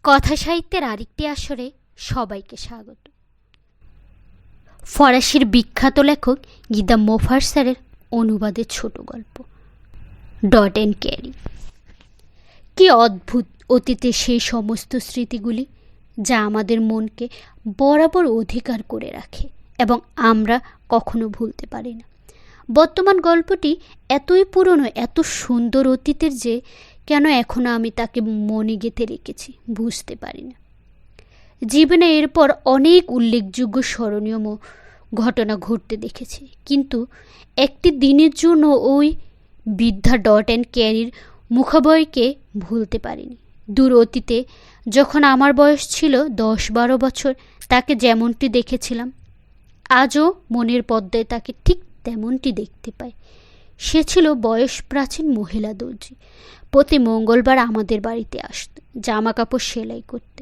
কথা সাহিত্যের আরেকটি আসরে সবাইকে স্বাগত। ফরাসির বিখ্যাত লেখক গিদা মোফারসারের অনুবাদের ছোট গল্প ডট অ্যান্ড ক্যারি। কি অদ্ভুত অতীতের সেই সমস্ত স্মৃতিগুলি যা আমাদের মনকে বরাবর অধিকার করে রাখে এবং আমরা কখনো ভুলতে পারি না। বর্তমান গল্পটি এতই পুরনো, এত সুন্দর অতীতের যে কেন এখনও আমি তাকে মনে গেঁথে রেখেছি বুঝতে পারি না। জীবনে এরপর অনেক উল্লেখযোগ্য স্মরণীয় ঘটনা ঘটতে দেখেছি, কিন্তু একটি দিনের জন্য ওই বৃদ্ধা ডট অ্যান্ড ক্যারির মুখাবয়কে ভুলতে পারিনি। দূর অতীতে যখন আমার বয়স ছিল 10-12 বছর, তাকে যেমনটি দেখেছিলাম আজও মনের পর্দায় তাকে ঠিক তেমনটি দেখতে পাই। সে ছিল বয়স প্রাচীন মহিলা দর্জি। প্রতি মঙ্গলবার আমাদের বাড়িতে আসত জামা কাপড় সেলাই করতে।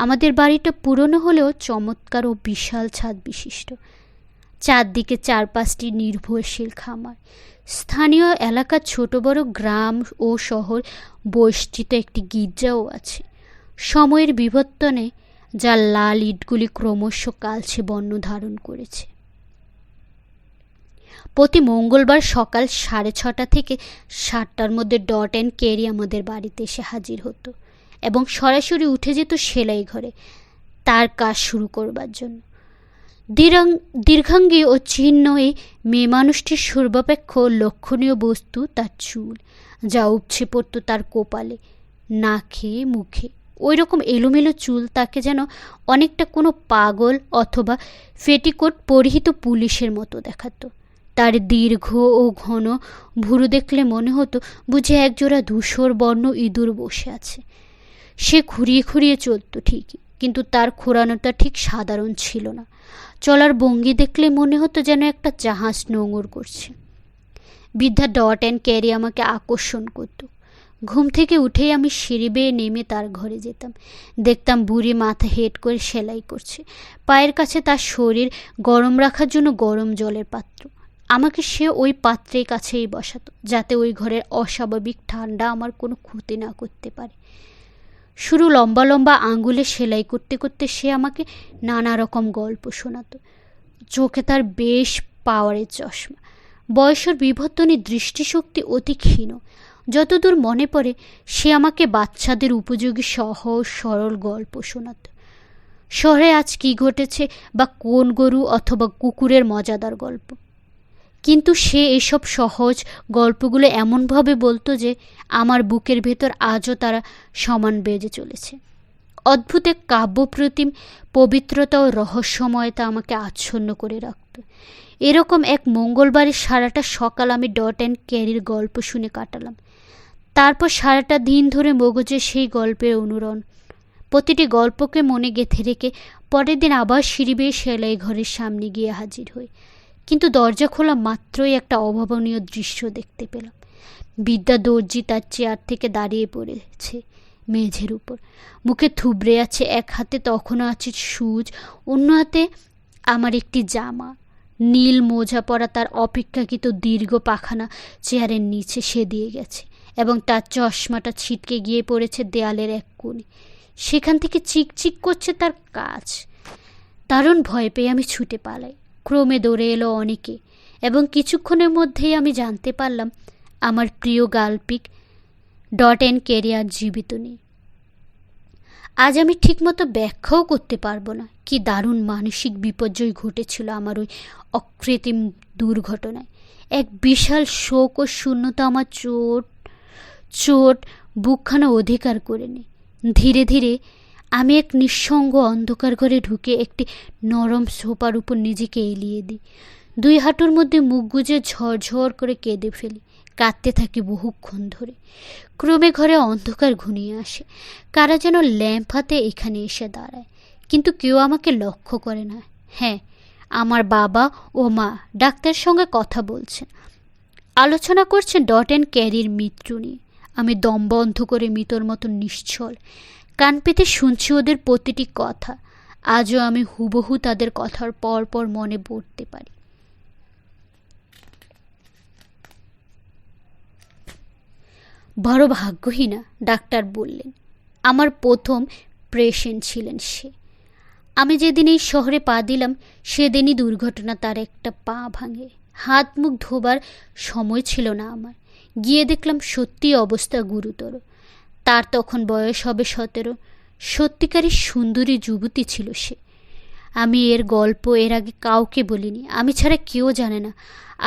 আমাদের বাড়িটা পুরনো হলেও চমৎকার ও বিশাল ছাদ বিশিষ্ট। চারদিকে 4-5টি নির্ভরশীল খামার। স্থানীয় এলাকার ছোট বড় গ্রাম ও শহর বৈশিষ্ট্যিত একটি গির্জাও আছে। সময়ের বিবর্তনে যার লাল ইটগুলি ক্রমশ কালচে বর্ণ ধারণ করেছে। প্রতি মঙ্গলবার সকাল 6:30 থেকে 7টার মধ্যে ডট অ্যান্ড ক্যারি আমাদের বাড়িতে এসে হাজির হতো এবং সরাসরি উঠে যেত সেলাই ঘরে তার কাজ শুরু করবার জন্য। দীর্ঘাঙ্গী ও চিহ্ন এই মেয়ে মানুষটির সর্বাপেক্ষ লক্ষণীয় বস্তু তার চুল, যা উপছে পড়ত তার কপালে, নাকে, মুখে। ওই রকম এলোমেলো চুল তাকে যেন অনেকটা কোনো পাগল অথবা পেটিকোট পরিহিত পুলিশের মতো দেখাতো। তার দীর্ঘ ও ঘন ভুরু দেখলে মনে হতো বুঝে একজোড়া ধূসর বর্ণ ইঁদুর বসে আছে। সে খুঁড়িয়ে খুঁড়িয়ে চলত ঠিকই, কিন্তু তার খোঁড়ানোটা ঠিক সাধারণ ছিল না। চলার ভঙ্গি দেখলে মনে হতো যেন একটা জাহাজ নোঙর করছে। বৃদ্ধা ডট অ্যান্ড ক্যারি আমাকে আকর্ষণ করত। ঘুম থেকে উঠেই আমি সিঁড়ি বেয়ে নেমে তার ঘরে যেতাম। দেখতাম বুড়ি মাথা হেঁট করে সেলাই করছে। পায়ের কাছে তার শরীর গরম রাখার জন্য গরম জলের পাত্র। আমাকে সে ওই পাত্রের কাছেই বসাতো, যাতে ওই ঘরের অস্বাভাবিক ঠান্ডা আমার কোনো ক্ষতি না করতে পারে। শুরু লম্বা লম্বা আঙ্গুলে সেলাই করতে করতে সে আমাকে নানা রকম গল্প শোনাতো। চোখে তার বেশ পাওয়ারের চশমা। বয়সের বিবর্তনে দৃষ্টিশক্তি অতি ক্ষীণ। যতদূর মনে পড়ে সে আমাকে বাচ্চাদের উপযোগী সহজ সরল গল্প শোনাতো। শহরে আজ কী ঘটেছে বা কোন গরু অথবা কুকুরের মজাদার গল্প। কিন্তু সে এসব সহজ গল্পগুলো এমনভাবে বলতো যে আমার বুকের ভেতর আজও তারা সমান বেজে চলেছে। অদ্ভুত এক কাব্যপ্রতিম পবিত্রতা ও রহস্যময়তা আমাকে আচ্ছন্ন করে রাখত। এরকম এক মঙ্গলবারের সারাটা সকাল আমি ডট অ্যান্ড ক্যারির গল্প শুনে কাটালাম। তারপর সারাটা দিন ধরে মগজে সেই গল্পের অনুরণ। প্রতিটি গল্পকে মনে গেঁথে রেখে পরের দিন আবার সিঁড়ি বেয়ে সেলাই ঘরের সামনে গিয়ে হাজির হই। কিন্তু দরজা খোলা মাত্রই একটা অভাবনীয় দৃশ্য দেখতে পেলাম। বিদ্যা দর্জি তার চেয়ার থেকে দাঁড়িয়ে পড়েছে মেঝের উপর। মুখে থুবড়ে আছে, এক হাতে তখনও আছে সুচ, অন্য হাতে আমার একটি জামা। নীল মোজা পরা তার অপেক্ষাকৃত দীর্ঘ পাখানা চেয়ারের নিচে সে দিয়ে গেছে এবং তার চশমাটা ছিটকে গিয়ে পড়েছে দেয়ালের এক কোণে। সেখান থেকে চিকচিক করছে তার কাজ। দারুণ ভয় পেয়ে আমি ছুটে পালাই। ক্রমে দৌড়ে এলো অনেকে এবং কিছুক্ষণের মধ্যেই আমি জানতে পারলাম আমার প্রিয় গাল্পিক ডট অ্যান্ড ক্যারি আর জীবিত নেই। আজ আমি ঠিকমতো ব্যাখ্যাও করতে পারবো না কি দারুণ মানসিক বিপর্যয় ঘটেছিল আমার ওই অকৃত্রিম দুর্ঘটনায়। এক বিশাল শোক ও শূন্যতা আমার চোট বুকখানা অধিকার করে নেয়। ধীরে ধীরে আমি এক নিঃসঙ্গ অন্ধকার ঘরে ঢুকে একটি নরম সোফার উপর নিজেকে এলিয়ে দিই। 2 হাঁটুর মধ্যে মুখ গুজে ঝরঝর করে কেঁদে ফেলি। কাঁদতে থাকি বহুক্ষণ ধরে। ক্রমে ঘরে অন্ধকার ঘনিয়ে আসে। কারা যেন ল্যাম্প হাতে এখানে এসে দাঁড়ায়, কিন্তু কেউ আমাকে লক্ষ্য করে না। হ্যাঁ, আমার বাবা ও মা ডাক্তারের সঙ্গে কথা বলছেন, আলোচনা করছেন ডট অ্যান্ড ক্যারির মৃত্যু নিয়ে। আমি দম বন্ধ করে মৃতর মতো নিশ্চল কান পেতে শুনছি ওদের প্রতিটি কথা। আজও আমি হুবহু তাদের কথার পর পর মনে পড়তে পারি। বড় ভাগ্যহীনা, ডাক্তার বললেন। আমার প্রথম পেশেন্ট ছিলেন সে। আমি যেদিন এই শহরে পা দিলাম সেদিনই দুর্ঘটনা তার একটা পা ভাঙে। হাত মুখ ধোবার সময় ছিল না আমার। গিয়ে দেখলাম সত্যিই অবস্থা গুরুতর। তার তখন বয়স হবে 17। সত্যিকারই সুন্দরী যুবতী ছিল সে। আমি এর গল্প এর আগে কাউকে বলিনি, আমি ছাড়া কেউ জানে না।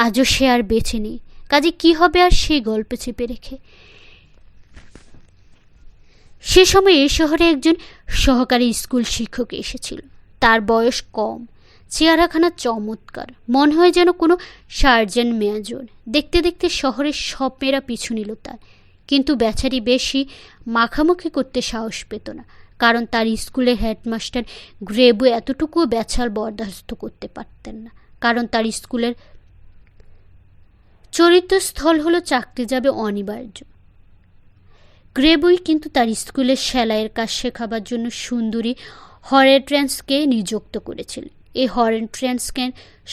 আজও সে আর বেঁচে নেই, কাজে কি হবে আর সেই গল্প চেপে রেখে। সে সময় এই শহরে একজন সহকারী স্কুল শিক্ষক এসেছিল। তার বয়স কম, চেহারাখানা চমৎকার, মনে হয় যেন কোনো সার্জেন্ট মেজর। দেখতে দেখতে শহরের সব মেয়েরা পিছু নিল তার, কিন্তু বেচারি বেশি মাখামাখি করতে সাহস পেত না, কারণ তার স্কুলের হেডমাস্টার গ্রেবু এতটুকুও বেচাল বরদাস্ত করতে পারতেন না, কারণ তার স্কুলের চরিত্রস্থল হলো চাকরি যাবে অনিবার্য। গ্রেবুই কিন্তু তার স্কুলের সেলাইয়ের কাজ শেখাবার জন্য সুন্দরী হরেট্রেন্সকে নিযুক্ত করেছিল। এই হরেট্রেন্সকে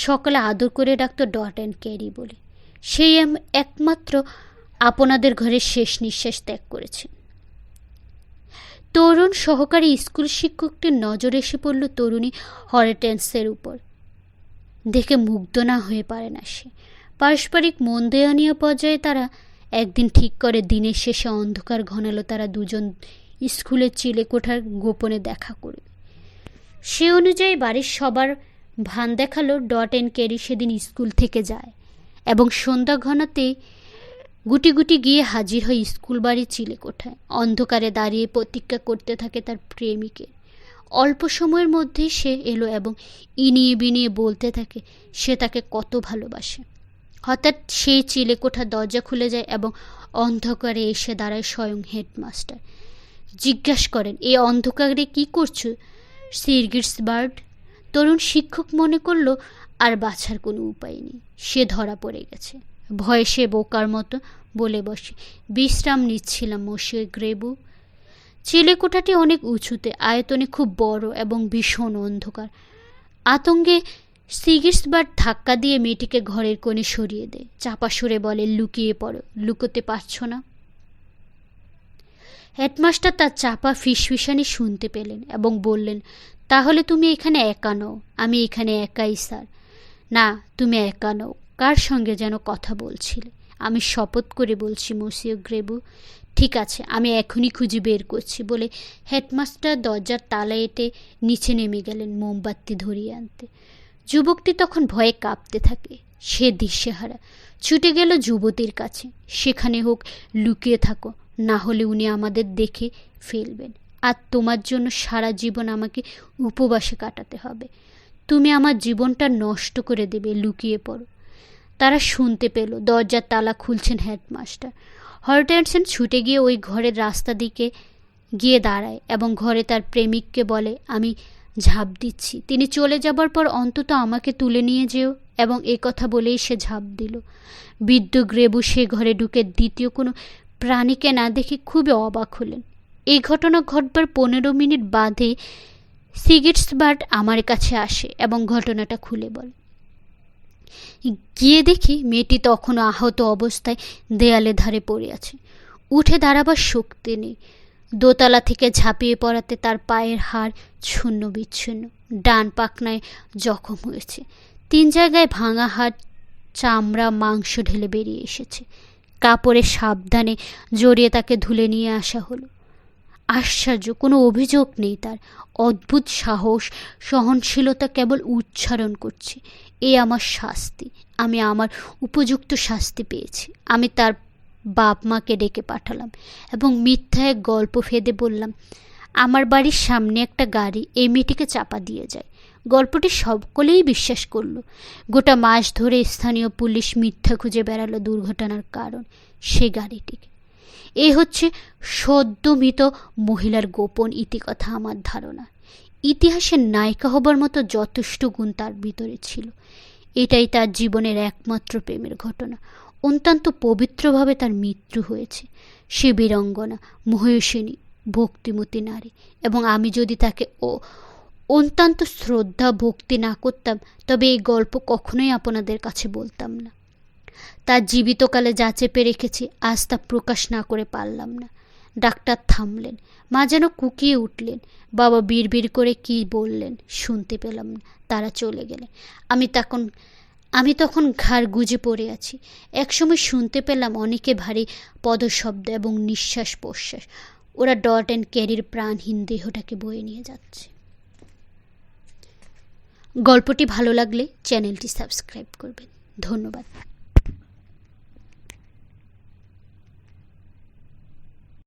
সকালে আদর করে ডাকত ডট অ্যান্ড ক্যারি বলে। সেই একমাত্র আপনাদের ঘরের শেষ নিঃশ্বাস ত্যাগ করেছেন। তরুণ সহকারী স্কুল শিক্ষকটির নজর এসে পড়ল তরুণী হরেটেন্সের উপর। দেখে মুগ্ধ না হয়ে পারে না সে। পারস্পরিক মন দেওয়ানীয় পর্যায়ে তারা একদিন ঠিক করে দিনের শেষে অন্ধকার ঘনালো তারা দুজন স্কুলের চিলেকোঠার গোপনে দেখা করবে। সে অনুযায়ী বাড়ির সবার ভান দেখালো ডট অ্যান্ড ক্যারি সেদিন স্কুল থেকে যায় এবং সন্ধ্যা ঘনাতে গুটি গুটি গিয়ে হাজির হয় স্কুল বাড়ির চিলেকোঠায়। অন্ধকারে দাঁড়িয়ে প্রতীক্ষা করতে থাকে তার প্রেমিকের। অল্প সময়ের মধ্যেই সে এলো এবং ইনিয়ে বিনিয়ে বলতে থাকে সে তাকে কত ভালোবাসে। হঠাৎ সেই চিলেকোঠার দরজা খুলে যায় এবং অন্ধকারে এসে দাঁড়ায় স্বয়ং হেডমাস্টার। জিজ্ঞাসা করেন, এই অন্ধকারে কি করছো সিরগিটসবার্গ? তরুণ শিক্ষক মনে করল আর বাছার কোনো উপায় নেই, সে ধরা পড়ে গেছে। ভয়ে সে বোকার মতো বলে বসে, বিশ্রাম নিচ্ছিলাম মশিয়ে গ্রেবু। চিলেকোঠাটি অনেক উঁচুতে, আয়তনে খুব বড় এবং ভীষণ অন্ধকার। আতঙ্কে সিগিটসবার্গ ধাক্কা দিয়ে মেয়েটিকে ঘরের কোণে সরিয়ে দেয়। চাপা সুরে বলে, লুকিয়ে পড়ো, লুকোতে পারছো না? হেডমাস্টার তার চাপা ফিসফিসানি শুনতে পেলেন এবং বললেন, তাহলে তুমি এখানে একা নও? আমি এখানে একাই স্যার। না, তুমি একা নও, কার সঙ্গে যেন কথা বলছিলে। আমি শপথ করে বলছি মসিও গ্রেবু। ঠিক আছে, আমি এখনই খুঁজে বের করছি বলে হেডমাস্টার দরজার তালা এঁটে নিচে নেমে গেলেন মোমবাতি ধরিয়ে আনতে। যুবকটি তখন ভয়ে কাঁপতে থাকে। সে দিশেহারা ছুটে গেল যুবতীর কাছে। সেখানে হোক লুকিয়ে থাকো, না হলে উনি আমাদের দেখে ফেলবেন, আর তোমার জন্য সারা জীবন আমাকে উপবাসে কাটাতে হবে। তুমি আমার জীবনটা নষ্ট করে দেবে, লুকিয়ে পড়ো। তারা শুনতে পেল দরজার তালা খুলছেন হেডমাস্টার। হরটেনসন ছুটে গিয়ে ওই ঘরের রাস্তা দিকে গিয়ে দাঁড়ায় এবং ঘরে তার প্রেমিককে বলে, আমি ঝাঁপ দিচ্ছি, তিনি চলে যাবার পর অন্তত আমাকে তুলে নিয়ে যেও। এবং এ কথা বলেই সে ঝাঁপ দিল। বৃদ্ধ গ্রেবু সে ঘরে ঢুকে দ্বিতীয় কোনো প্রাণীকে না দেখে খুবই অবাক হলেন। এই ঘটনা ঘটবার 15 মিনিট বাদে সিগিটসবার্গ আমার কাছে আসে এবং ঘটনাটা খুলে বলে। গিয়ে দেখি মেয়েটি তখনও আহত অবস্থায় দেয়ালে ধারে পড়ে আছে। উঠে দাঁড়াবার শক্তি নেই। দোতলা থেকে ঝাঁপিয়ে পড়াতে তার পায়ের হাড় ছিন্ন বিচ্ছিন্ন, ডান পাখনায় জখম হয়েছে, 3 জায়গায় ভাঙা হাড়, চামড়া মাংস ঢেলে বেরিয়ে এসেছে। কাপড়ে সাবধানে জড়িয়ে তাকে ধুলে নিয়ে আসা হলো। আশ্চর্য, কোনো অভিযোগ নেই তার। অদ্ভুত সাহস, সহনশীলতা কেবল উচ্চারণ করছে, এ আমার শাস্তি, আমি আমার উপযুক্ত শাস্তি পেয়েছি। আমি তার বাপ মাকে ডেকে পাঠালাম এবং মিথ্যা এক গল্প ফেঁদে বললাম, আমার বাড়ির সামনে একটা গাড়ি এই মেয়েটিকে চাপা দিয়ে যায়। গল্পটি সকলেই বিশ্বাস করল। গোটা মাস ধরে স্থানীয় পুলিশ মিথ্যা খুঁজে বেড়ালো দুর্ঘটনার কারণ, সে গাড়িটিকে। এই হচ্ছে সদ্যমৃত মহিলার গোপন ইতিকথা। আমার ধারণা ইতিহাসের নায়িকা হবার মতো যথেষ্ট গুণ তার ভিতরে ছিল। এটাই তার জীবনের একমাত্র প্রেমের ঘটনা। অত্যন্ত পবিত্রভাবে তার মৃত্যু হয়েছে। সে বীরাঙ্গনা, মহিষিনী, ভক্তিমতী নারী, এবং আমি যদি তাকে অত্যন্ত শ্রদ্ধা ভক্তি না করতাম তবে এই গল্প কখনোই আপনাদের কাছে বলতাম না। তার জীবিতকালে যা চেপে রেখেছি আজ তা প্রকাশ না করে পারলাম না। ডাক্তার থামলেন। মা যেন কুকিয়ে উঠলেন। বাবা বিড়বিড় করে কি বললেন শুনতে পেলাম না। তারা চলে গেলে আমি তখন ঘাড় গুজে পড়ে আছি। একসময় শুনতে পেলাম অনেকে ভারী পদশব্দ এবং নিঃশ্বাস প্রশ্বাস। ওরা ডট অ্যান্ড ক্যারির প্রাণহীন দেহটাকে বয়ে নিয়ে যাচ্ছে। গল্পটি ভালো লাগলে চ্যানেলটি সাবস্ক্রাইব করবেন। ধন্যবাদ।